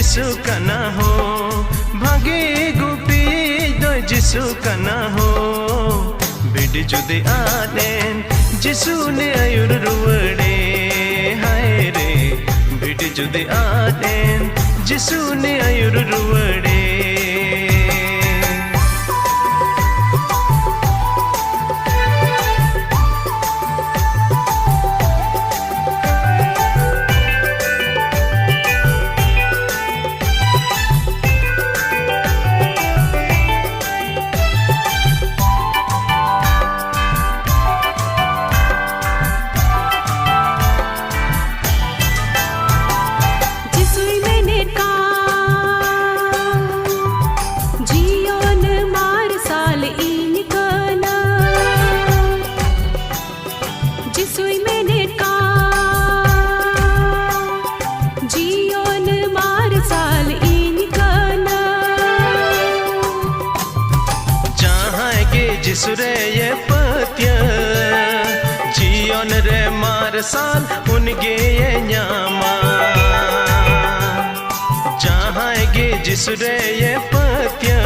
जिसु कना हो भागे गुपी दो जिसु कना हो बिड जुदे आदेन जिसु ने आयुर रुवड़े हाय रे बिड जुदे आदेन जिसु ने आयुर रुवड़े जिसुरे ये पत्य जियोन रे मार साल उनगे ये न्यामा जहाँ गे जिसुरे ये पत्य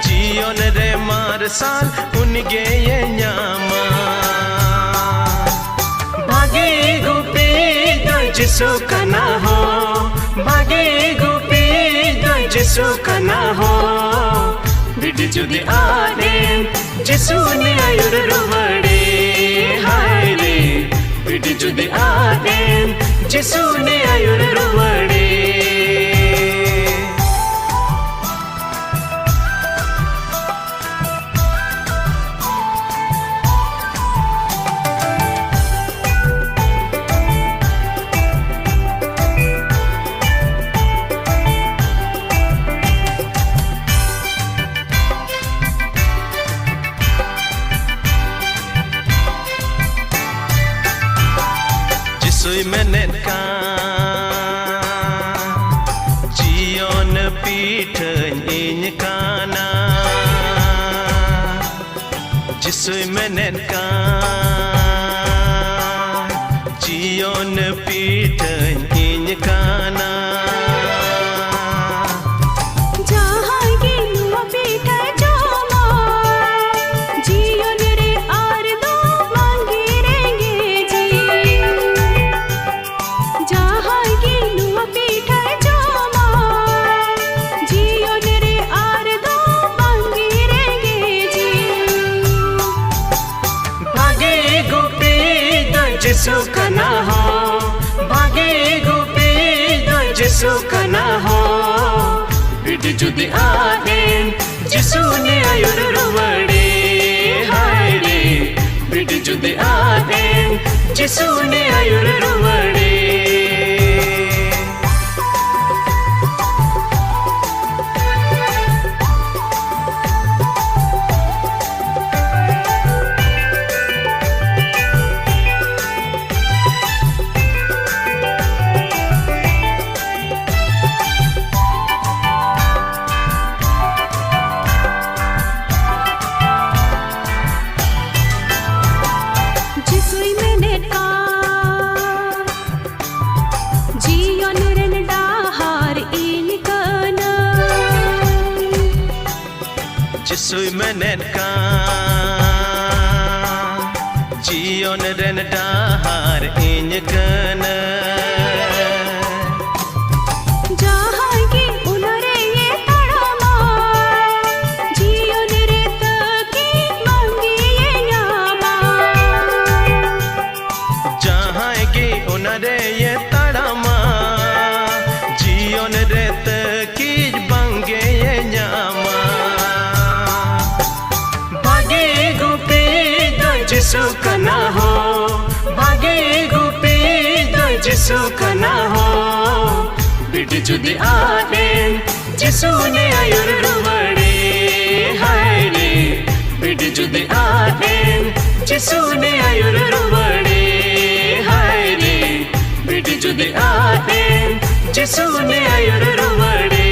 जियोन रे मार साल उनगे ये न्यामा भागे गुपी दो जिसु कना हो भागे गुपी दो जिसु कना हो बिड जुदे आदेन जिसु ने आयुर रुवड़े हाय रे बिड जुदे आदेन जिसु ने आयुर रुवड़े Soy menetka jion pithen in kana jisoy menetka jion pithen in kana जिसु कना हो भागे गुपी दो जिसु कना हो बिड जुदे आदेन जिसु ने आयुर रुवड़े हाय रे बिड जुदे आदेन जिसु ने आयुर रुवड़े जिसुई menetka jion ren dahar in kana जहाँ की उनरे ये तड़मा जियोन रे तकी मंगी ये न्यामा जहाँ की उनरे ये तड़मा जियोन रे तकी बंगे ये न्यामा जिसु कना हो भागे गुपी दो जिसु कना हो बिड जुदे आदेन जिसु ने आयुर रुवड़े हाय रे बिड जुदे आदेन जिसु ने आयुर रुवड़े हाय रे बिड जुदे आदेन जिसु ने आयुर रुवड़े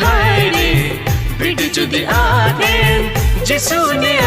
हाय रे बिड जुदे आदेन जिसु ने